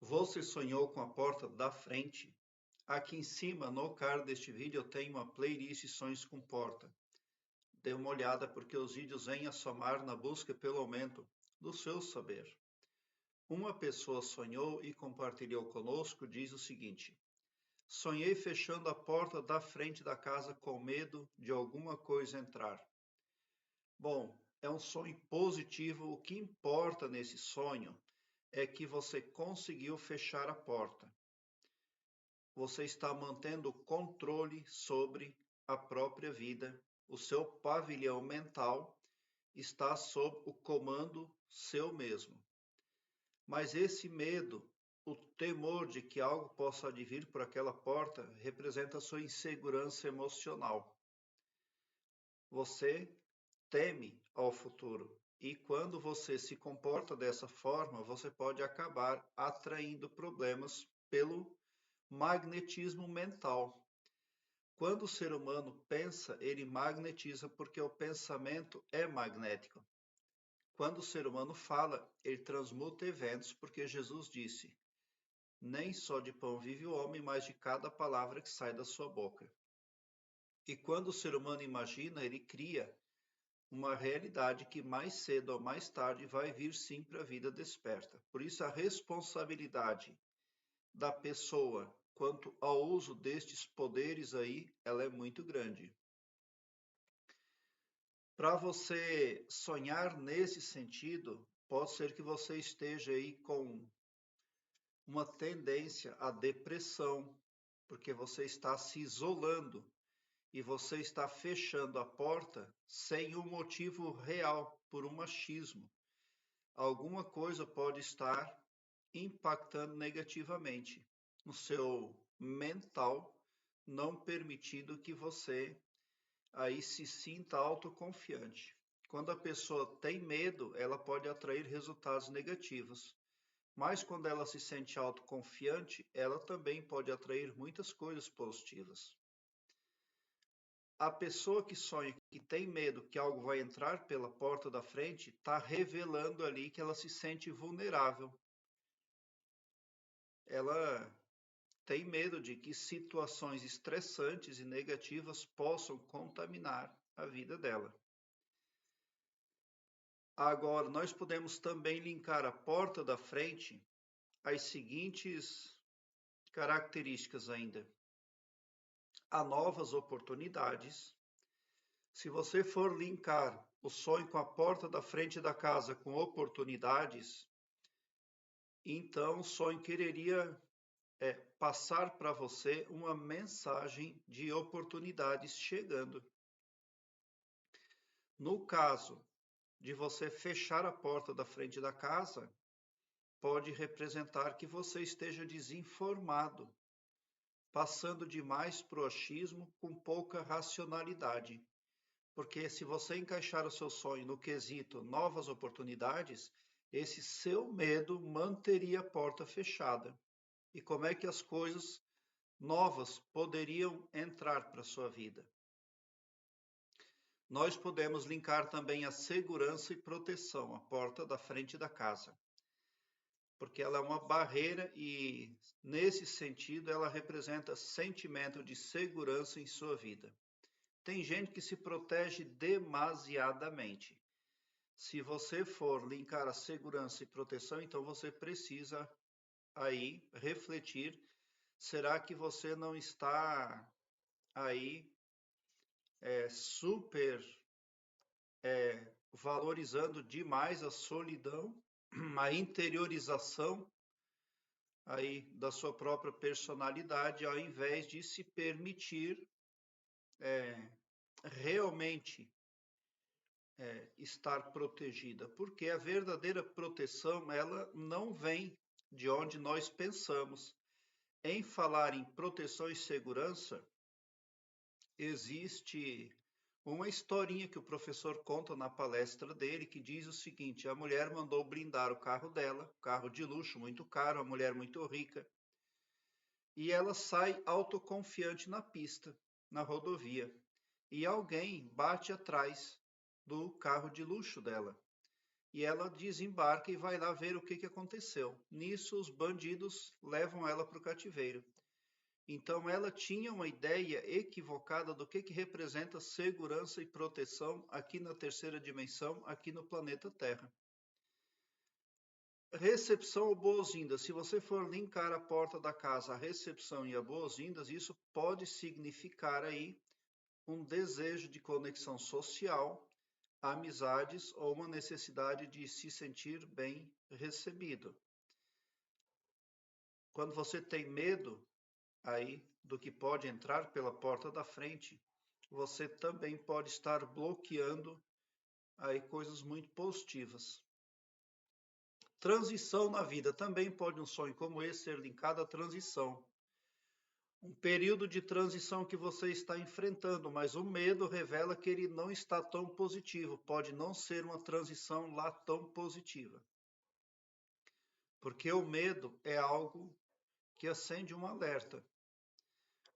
Você sonhou com a porta da frente? Aqui em cima, no card deste vídeo, eu tenho uma playlist Sonhos com Porta. Dê uma olhada porque os vídeos vêm a somar na busca pelo aumento do seu saber. Uma pessoa sonhou e compartilhou conosco, diz o seguinte: sonhei fechando a porta da frente da casa com medo de alguma coisa entrar. Bom, é um sonho positivo. O que importa nesse sonho é que você conseguiu fechar a porta. Você está mantendo controle sobre a própria vida. O seu pavilhão mental está sob o comando seu mesmo. Mas esse medo, o temor de que algo possa advir por aquela porta, representa a sua insegurança emocional. Você teme ao futuro. E quando você se comporta dessa forma, você pode acabar atraindo problemas pelo magnetismo mental. Quando o ser humano pensa, ele magnetiza porque o pensamento é magnético. Quando o ser humano fala, ele transmuta eventos porque Jesus disse: nem só de pão vive o homem, mas de cada palavra que sai da sua boca. E quando o ser humano imagina, ele cria uma realidade que mais cedo ou mais tarde vai vir sim para a vida desperta. Por isso a responsabilidade da pessoa quanto ao uso destes poderes aí, ela é muito grande. Para você sonhar nesse sentido, pode ser que você esteja aí com uma tendência à depressão, porque você está se isolando e você está fechando a porta sem um motivo real, por um machismo. Alguma coisa pode estar impactando negativamente no seu mental, não permitindo que você aí se sinta autoconfiante. Quando a pessoa tem medo, ela pode atrair resultados negativos. Mas quando ela se sente autoconfiante, ela também pode atrair muitas coisas positivas. A pessoa que sonha, que tem medo que algo vai entrar pela porta da frente, está revelando ali que ela se sente vulnerável. Ela tem medo de que situações estressantes e negativas possam contaminar a vida dela. Agora, nós podemos também linkar a porta da frente às seguintes características ainda: há novas oportunidades. Se você for linkar o sonho com a porta da frente da casa com oportunidades, então o sonho quereria passar para você uma mensagem de oportunidades chegando. No caso de você fechar a porta da frente da casa, pode representar que você esteja desinformado, passando demais para o achismo com pouca racionalidade. Porque se você encaixar o seu sonho no quesito novas oportunidades, esse seu medo manteria a porta fechada. E como é que as coisas novas poderiam entrar para a sua vida? Nós podemos linkar também a segurança e proteção, a porta da frente da casa. Porque ela é uma barreira e, nesse sentido, ela representa sentimento de segurança em sua vida. Tem gente que se protege demasiadamente. Se você for linkar a segurança e proteção, então você precisa aí refletir, será que você não está aí super valorizando demais a solidão, a interiorização aí da sua própria personalidade, ao invés de se permitir realmente estar protegida, porque a verdadeira proteção, ela não vem de onde nós pensamos. Em falar em proteção e segurança, existe uma historinha que o professor conta na palestra dele, que diz o seguinte: a mulher mandou blindar o carro dela, carro de luxo, muito caro, a mulher muito rica, e ela sai autoconfiante na pista, na rodovia, e alguém bate atrás do carro de luxo dela. e ela desembarca e vai lá ver o que aconteceu. Nisso, os bandidos levam ela para o cativeiro. Então, ela tinha uma ideia equivocada do que representa segurança e proteção aqui na terceira dimensão, aqui no planeta Terra. Recepção ou boas-vindas. Se você for linkar a porta da casa, a recepção e a boas-vindas, isso pode significar aí um desejo de conexão social, amizades ou uma necessidade de se sentir bem recebido. Quando você tem medo aí do que pode entrar pela porta da frente, você também pode estar bloqueando aí coisas muito positivas. Transição na vida. Também pode um sonho como esse ser linkado à transição. Um período de transição que você está enfrentando, mas o medo revela que ele não está tão positivo. Pode não ser uma transição lá tão positiva. Porque o medo é algo que acende um alerta.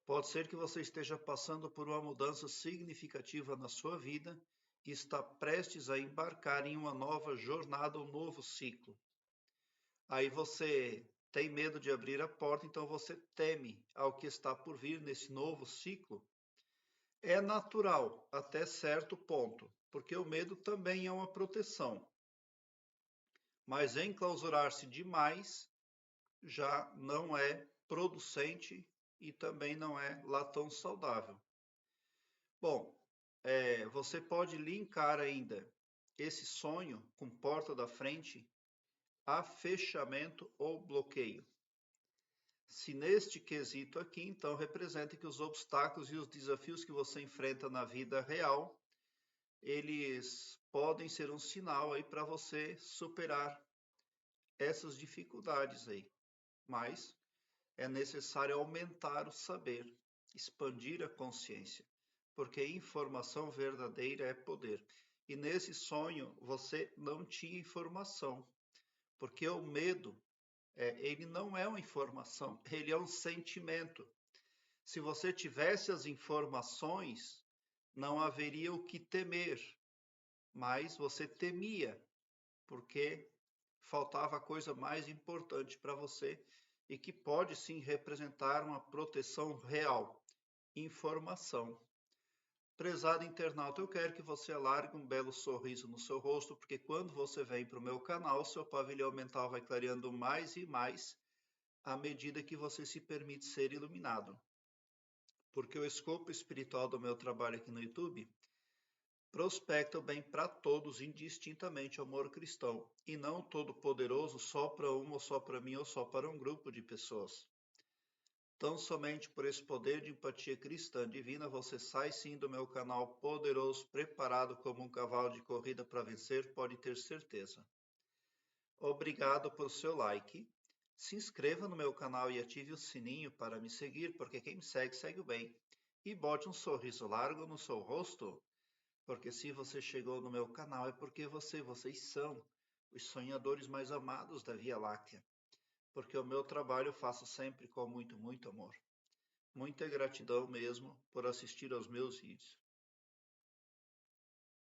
Pode ser que você esteja passando por uma mudança significativa na sua vida e está prestes a embarcar em uma nova jornada, um novo ciclo. Aí você tem medo de abrir a porta, então você teme ao que está por vir nesse novo ciclo. É natural até certo ponto, porque o medo também é uma proteção. Mas enclausurar-se demais já não é producente e também não é lá tão saudável. Bom, você pode linkar ainda esse sonho com porta da frente a fechamento ou bloqueio. Se neste quesito aqui, então, representa que os obstáculos e os desafios que você enfrenta na vida real, eles podem ser um sinal aí para você superar essas dificuldades aí. Mas é necessário aumentar o saber, expandir a consciência, porque informação verdadeira é poder. E nesse sonho você não tinha informação, porque o medo, ele não é uma informação, ele é um sentimento. Se você tivesse as informações, não haveria o que temer, mas você temia, porque faltava a coisa mais importante para você e que pode sim representar uma proteção real: informação. Prezado internauta, eu quero que você alargue um belo sorriso no seu rosto, porque quando você vem para o meu canal, seu pavilhão mental vai clareando mais e mais à medida que você se permite ser iluminado. Porque o escopo espiritual do meu trabalho aqui no YouTube prospecta o bem para todos, indistintamente o amor cristão, e não todo-poderoso só para uma, ou só para mim, ou só para um grupo de pessoas. Tão somente por esse poder de empatia cristã divina, você sai sim do meu canal poderoso, preparado como um cavalo de corrida para vencer, pode ter certeza. Obrigado por seu like. Se inscreva no meu canal e ative o sininho para me seguir, porque quem me segue, segue o bem. E bote um sorriso largo no seu rosto, porque se você chegou no meu canal é porque vocês são os sonhadores mais amados da Via Láctea. Porque o meu trabalho eu faço sempre com muito, muito amor. Muita gratidão mesmo por assistir aos meus vídeos.